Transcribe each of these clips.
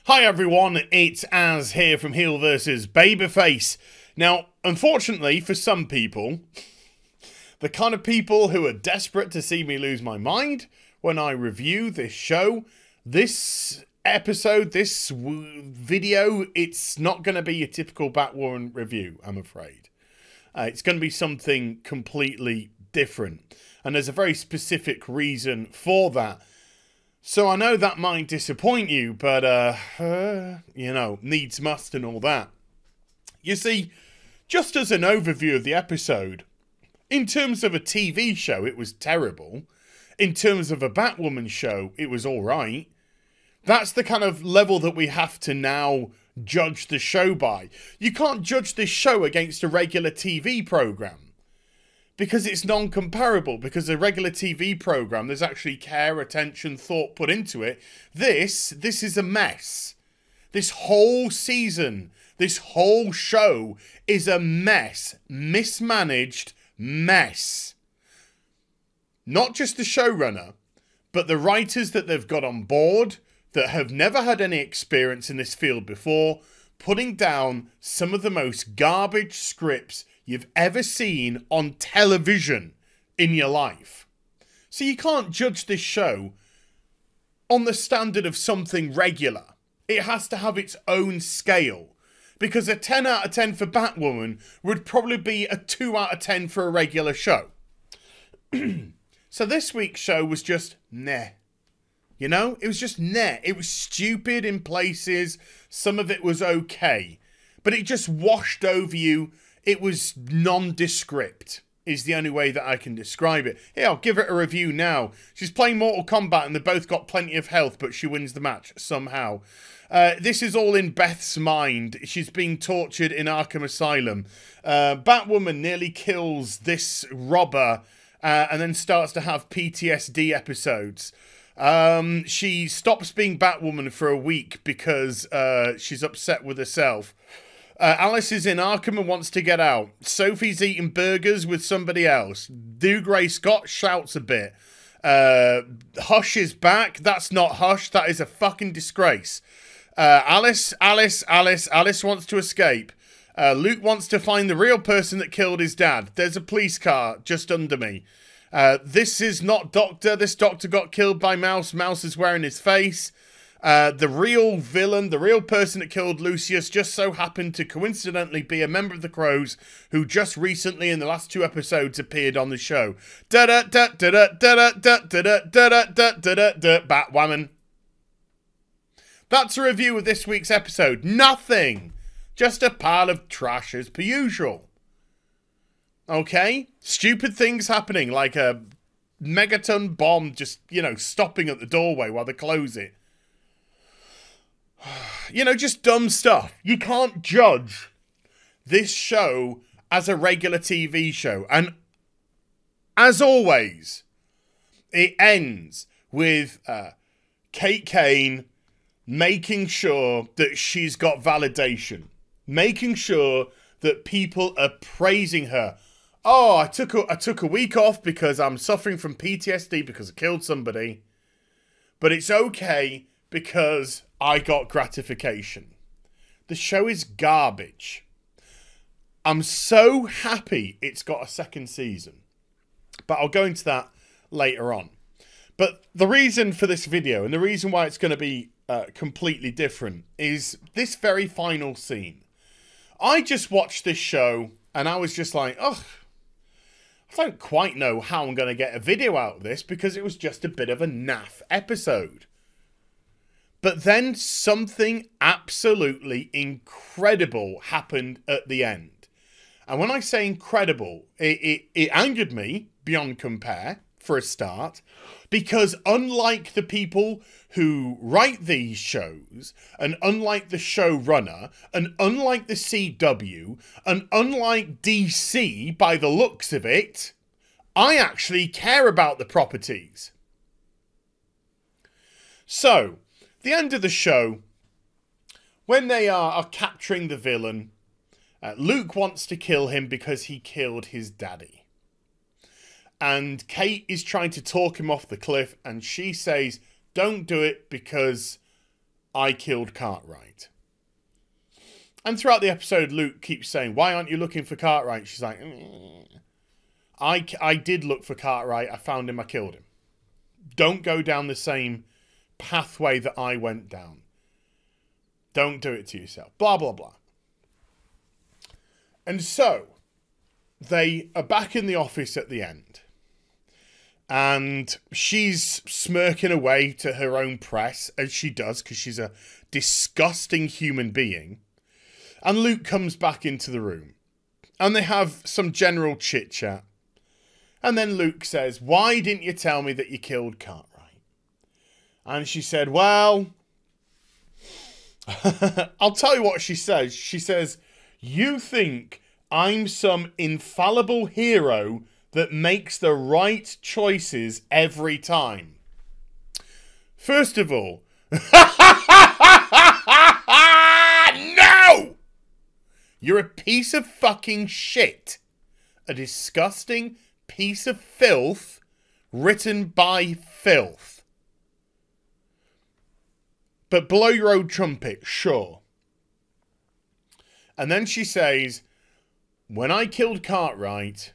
Hi everyone, it's Az here from HeelvsBabyface. Now, unfortunately for some people, the kind of people who are desperate to see me lose my mind when I review this show, this episode, this video, it's not going to be a typical Batwoman review, I'm afraid. It's going to be something completely different. And there's a very specific reason for that. So I know that might disappoint you, but, you know, needs must and all that. You see, just as an overview of the episode, in terms of a TV show, it was terrible. In terms of a Batwoman show, it was alright. That's the kind of level that we have to now judge the show by. You can't judge this show against a regular TV programme. Because it's non-comparable, because a regular TV programme, there's actually care, attention, thought put into it. This is a mess. This whole season, this whole show is a mess. Mismanaged mess. Not just the showrunner, but the writers that they've got on board that have never had any experience in this field before, putting down some of the most garbage scripts you've ever seen on television in your life. So you can't judge this show on the standard of something regular. It has to have its own scale. Because a 10 out of 10 for Batwoman would probably be a 2 out of 10 for a regular show. So this week's show was just meh. You know, it was just meh. It was stupid in places. Some of it was okay. But it just washed over you. It was nondescript, is the only way that I can describe it. Here, I'll give it a review now. She's playing Mortal Kombat and they've both got plenty of health, but she wins the match somehow. This is all in Beth's mind. She's being tortured in Arkham Asylum. Batwoman nearly kills this robber and then starts to have PTSD episodes. She stops being Batwoman for a week because she's upset with herself. Alice is in Arkham and wants to get out. Sophie's eating burgers with somebody else. Dougray Scott shouts a bit. Hush is back. That's not Hush. That is a fucking disgrace. Alice wants to escape. Luke wants to find the real person that killed his dad. There's a police car just under me. This is not Doctor. This Doctor got killed by Mouse. Mouse is wearing his face. The real villain, the real person that killed Lucius just so happened to coincidentally be a member of the Crows who just recently in the last 2 episodes appeared on the show. Batwoman. That's a review of this week's episode. Nothing. Just a pile of trash as per usual. Okay? Stupid things happening like a megaton bomb just, you know, stopping at the doorway while they close it. You know, just dumb stuff. You can't judge this show as a regular TV show. And as always, it ends with Kate Kane making sure that she's got validation. Making sure that people are praising her. Oh, I took a week off because I'm suffering from PTSD because I killed somebody. But it's okay because I got gratification. The show is garbage. I'm so happy it's got a second season. But I'll go into that later on. But the reason for this video, and the reason why it's going to be completely different, is this very final scene. I just watched this show, and I was just like, ugh, I don't quite know how I'm going to get a video out of this, because it was just a bit of a naff episode. But then something absolutely incredible happened at the end. And when I say incredible, it angered me beyond compare, for a start, because unlike the people who write these shows, and unlike the showrunner, and unlike the CW, and unlike DC by the looks of it, I actually care about the properties. So, the end of the show, when they are capturing the villain, Luke wants to kill him because he killed his daddy. And Kate is trying to talk him off the cliff, and she says, don't do it because I killed Cartwright. And throughout the episode, Luke keeps saying, why aren't you looking for Cartwright? She's like, I did look for Cartwright. I found him. I killed him. Don't go down the same pathway that I went down. Don't do it to yourself. Blah, blah, blah. And so, they are back in the office at the end. And she's smirking away to her own press, as she does, because she's a disgusting human being. And Luke comes back into the room. And they have some general chit-chat. And then Luke says, why didn't you tell me that you killed Cartwright? And she said, well, I'll tell you what she says. She says, you think I'm some infallible hero that makes the right choices every time. First of all, no! You're a piece of fucking shit. A disgusting piece of filth written by filth. But blow your own trumpet, sure. And then she says, when I killed Cartwright,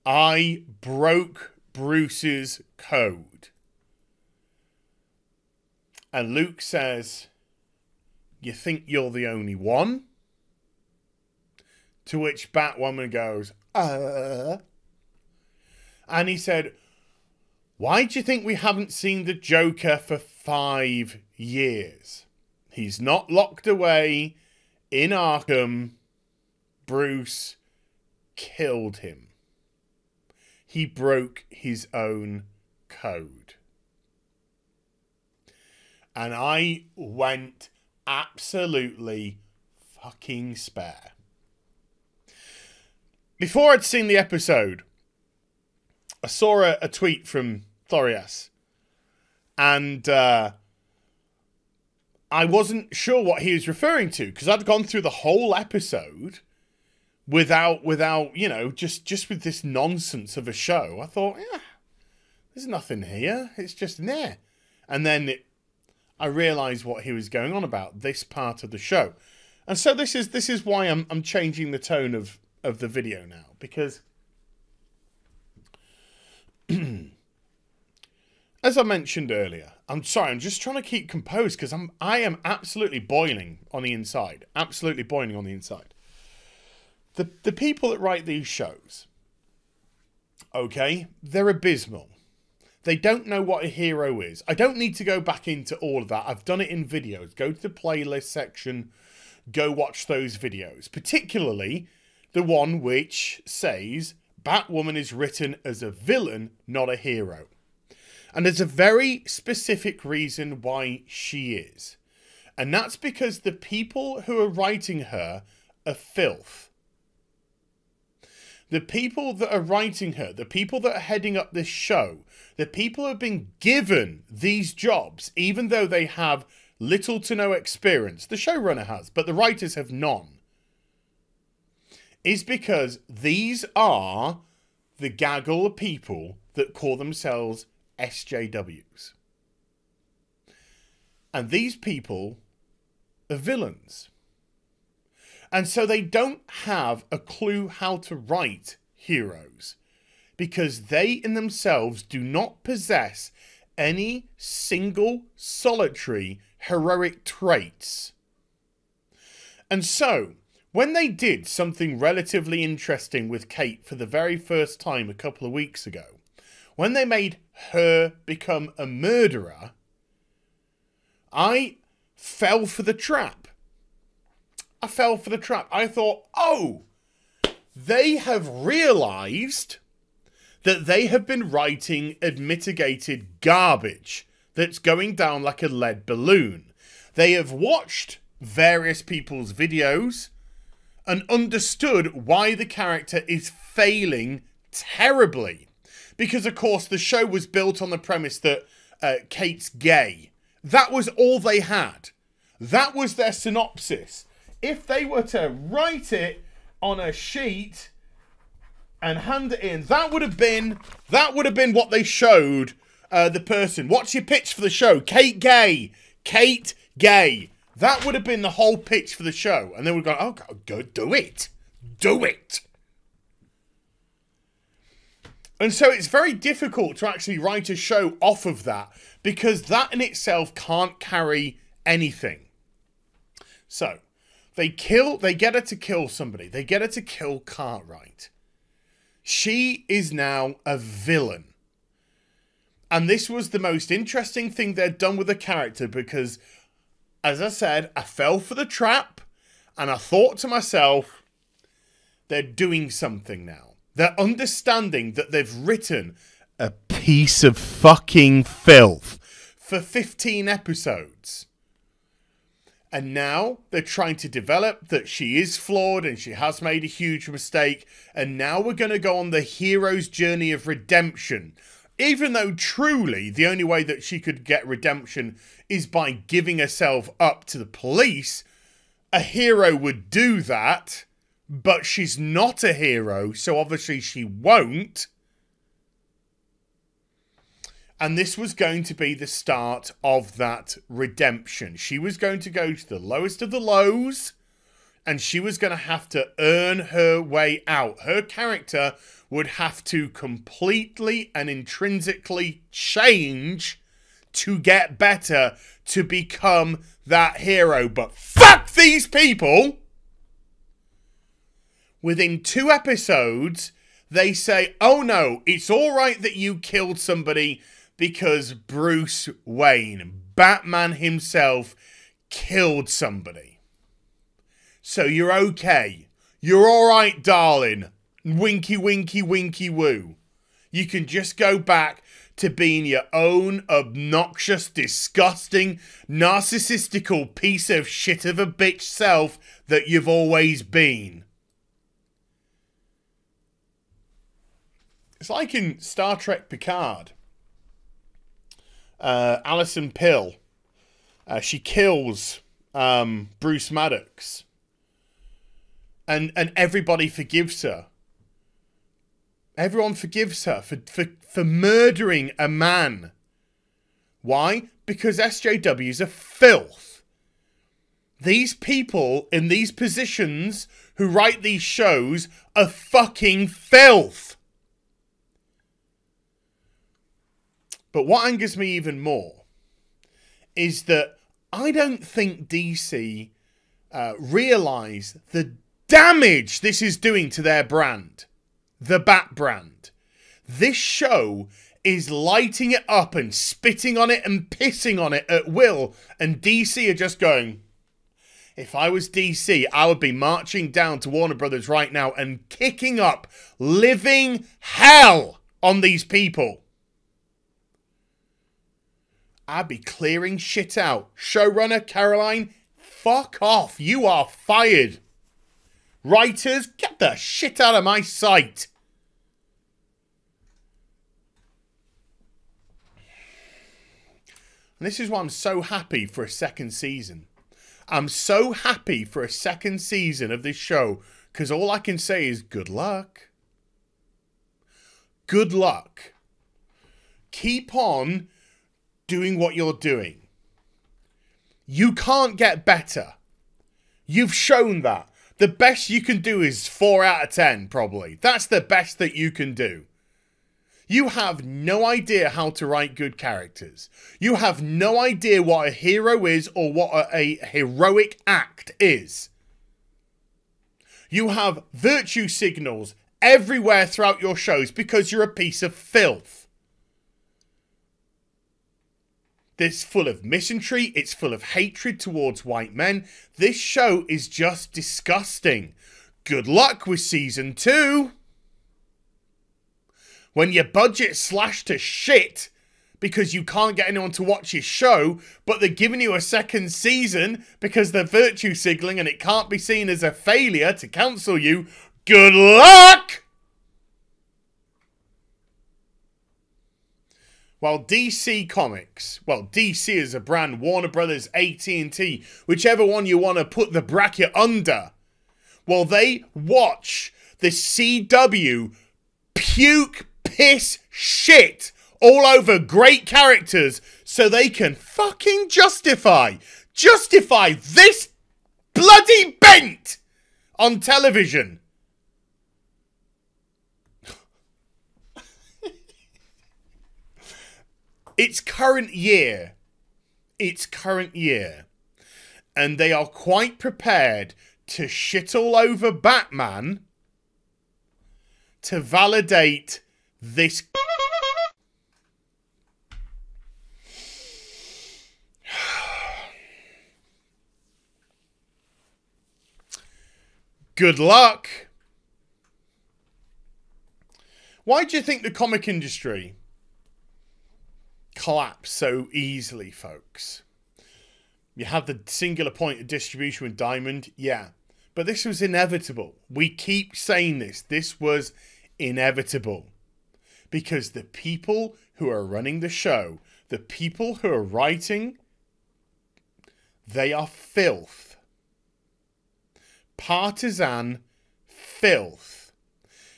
I broke Bruce's code. And Luke says, you think you're the only one? To which Batwoman goes, And he said, why do you think we haven't seen the Joker for 5 years? He's not locked away in Arkham. Bruce killed him. He broke his own code. And I went absolutely fucking spare. Before I'd seen the episode, I saw a tweet from Thorias. And I wasn't sure what he was referring to, because I'd gone through the whole episode without you know, just with this nonsense of a show. I thought, yeah, there's nothing here. It's just there. And then I realised what he was going on about, this part of the show. And so this is why I'm changing the tone of the video now, because as I mentioned earlier, I'm sorry, I'm just trying to keep composed because I am absolutely boiling on the inside. Absolutely boiling on the inside. The people that write these shows, okay, they're abysmal. They don't know what a hero is. I don't need to go back into all of that. I've done it in videos. Go to the playlist section. Go watch those videos. Particularly the one which says Batwoman is written as a villain, not a hero. And there's a very specific reason why she is. And that's because the people who are writing her are filth. The people that are writing her, the people that are heading up this show, the people who have been given these jobs, even though they have little to no experience, the showrunner has, but the writers have none, is because these are the gaggle of people that call themselves SJWs. And these people are villains. And so they don't have a clue how to write heroes, because they in themselves do not possess any single solitary heroic traits. And so, when they did something relatively interesting with Kate for the very first time a couple of weeks ago, when they made her become a murderer, I fell for the trap. I fell for the trap. I thought, oh, they have realised that they have been writing unmitigated garbage that's going down like a lead balloon. They have watched various people's videos and understood why the character is failing terribly. Because, of course, the show was built on the premise that Kate's gay. That was all they had. That was their synopsis. If they were to write it on a sheet and hand it in, that would have been what they showed the person. What's your pitch for the show? Kate gay. Kate gay. That would have been the whole pitch for the show. And then we've gone, oh, go do it. Do it. And so it's very difficult to actually write a show off of that, because that in itself can't carry anything. So they get her to kill somebody. They get her to kill Cartwright. She is now a villain. And this was the most interesting thing they'd done with the character, because, as I said, I fell for the trap and I thought to myself, they're doing something now. They're understanding that they've written a piece of fucking filth for 15 episodes. And now they're trying to develop that she is flawed and she has made a huge mistake. And now we're going to go on the hero's journey of redemption. Even though truly the only way that she could get redemption is by giving herself up to the police. A hero would do that. But she's not a hero, so obviously she won't. And this was going to be the start of that redemption. She was going to go to the lowest of the lows, and she was going to have to earn her way out. Her character would have to completely and intrinsically change to get better, to become that hero. But fuck these people! Within 2 episodes, they say, oh no, it's all right that you killed somebody because Bruce Wayne, Batman himself, killed somebody. So you're okay. You're all right, darling. Winky, winky, winky, woo. You can just go back to being your own obnoxious, disgusting, narcissistical piece of shit of a bitch self that you've always been. It's like in Star Trek Picard. Alison Pill. She kills Bruce Maddox. And everybody forgives her. Everyone forgives her for murdering a man. Why? Because SJWs are filth. These people in these positions who write these shows are fucking filth. But what angers me even more is that I don't think DC realise the damage this is doing to their brand. The Bat brand. This show is lighting it up and spitting on it and pissing on it at will. And DC are just going, if I was DC, I would be marching down to Warner Brothers right now and kicking up living hell on these people. I'd be clearing shit out. Showrunner, Caroline, fuck off. You are fired. Writers, get the shit out of my sight. And this is why I'm so happy for a second season. I'm so happy for a second season of this show, because all I can say is good luck. Good luck. Keep on doing what you're doing. You can't get better. You've shown that. The best you can do is 4 out of 10, probably. That's the best that you can do. You have no idea how to write good characters. You have no idea what a hero is or what a heroic act is. You have virtue signals everywhere throughout your shows because you're a piece of filth. It's full of misanthropy. It's full of hatred towards white men. This show is just disgusting. Good luck with season 2. When your budget's slashed to shit because you can't get anyone to watch your show, but they're giving you a second season because they're virtue signaling and it can't be seen as a failure to cancel you. Good luck! While DC Comics, well, DC is a brand, Warner Brothers, AT&T, whichever one you want to put the bracket under, while they watch the CW puke, piss, shit all over great characters so they can fucking justify this bloody bent on television. It's current year. It's current year. And they are quite prepared to shit all over Batman to validate this. Good luck. Why do you think the comic industry collapsed so easily, folks? You have the singular point of distribution with Diamond, yeah. But this was inevitable. We keep saying this. This was inevitable. Because the people who are running the show, the people who are writing, they are filth. Partisan filth.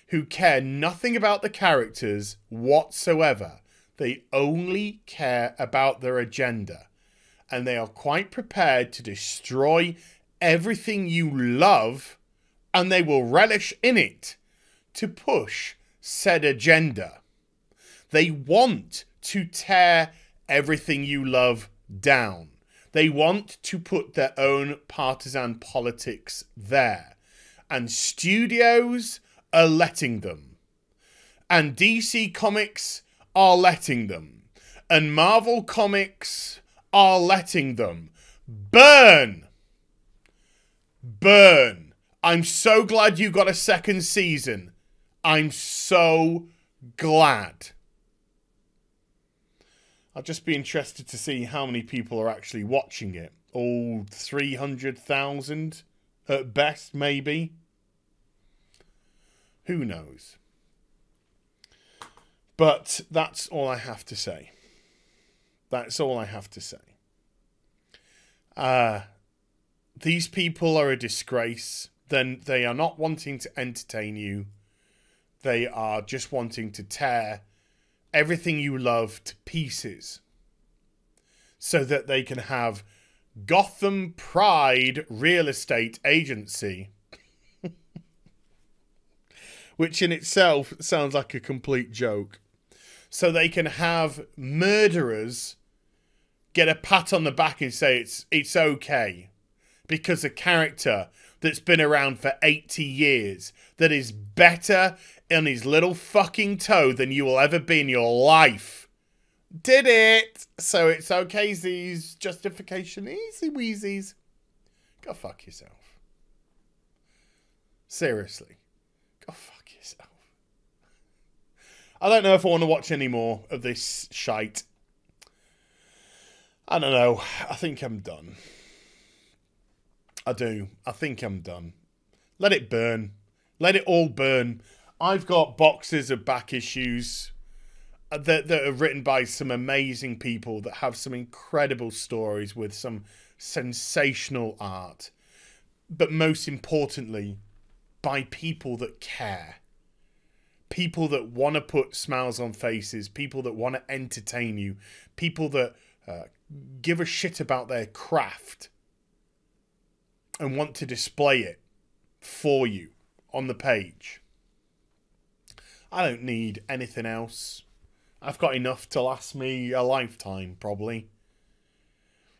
Who care nothing about the characters whatsoever. They only care about their agenda. And they are quite prepared to destroy everything you love, and they will relish in it to push said agenda. They want to tear everything you love down. They want to put their own partisan politics there. And studios are letting them. And DC Comics are letting them. And Marvel Comics are letting them. Burn! Burn! I'm so glad you got a second season. I'm so glad. I'll just be interested to see how many people are actually watching it. All 300,000 at best, maybe. Who knows? But that's all I have to say. That's all I have to say. These people are a disgrace. Then they are not wanting to entertain you. They are just wanting to tear everything you love to pieces. So that they can have Gotham Pride Real Estate Agency. Which in itself sounds like a complete joke. So they can have murderers get a pat on the back and say it's okay. Because a character that's been around for 80 years, that is better on his little fucking toe than you will ever be in your life, did it. So it's okay, Z's justification. Easy weezies. Go fuck yourself. Seriously. Go fuck yourself. I don't know if I want to watch any more of this shite. I don't know. I think I'm done. I do. I think I'm done. Let it burn. Let it all burn. I've got boxes of back issues that are written by some amazing people that have some incredible stories with some sensational art. But most importantly, by people that care. People that want to put smiles on faces. People that want to entertain you. People that give a shit about their craft. And want to display it for you on the page. I don't need anything else. I've got enough to last me a lifetime, probably.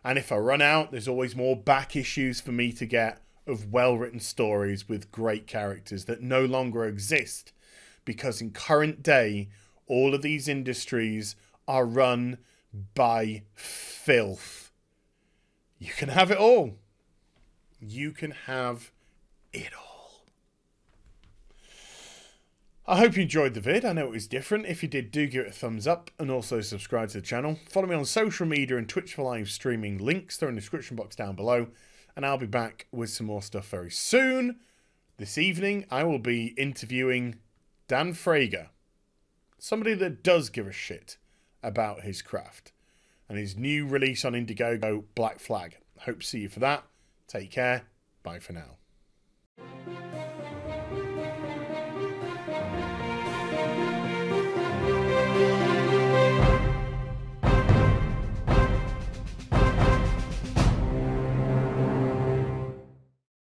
And if I run out, there's always more back issues for me to get of well-written stories with great characters that no longer exist. Because in current day, all of these industries are run by filth. You can have it all. You can have it all. I hope you enjoyed the vid. I know it was different. If you did, do give it a thumbs up and also subscribe to the channel. Follow me on social media and Twitch for live streaming. Links are in the description box down below. And I'll be back with some more stuff very soon. This evening, I will be interviewing Dan Frager. Somebody that does give a shit about his craft. And his new release on Indiegogo, Black Flag. Hope to see you for that. Take care. Bye for now.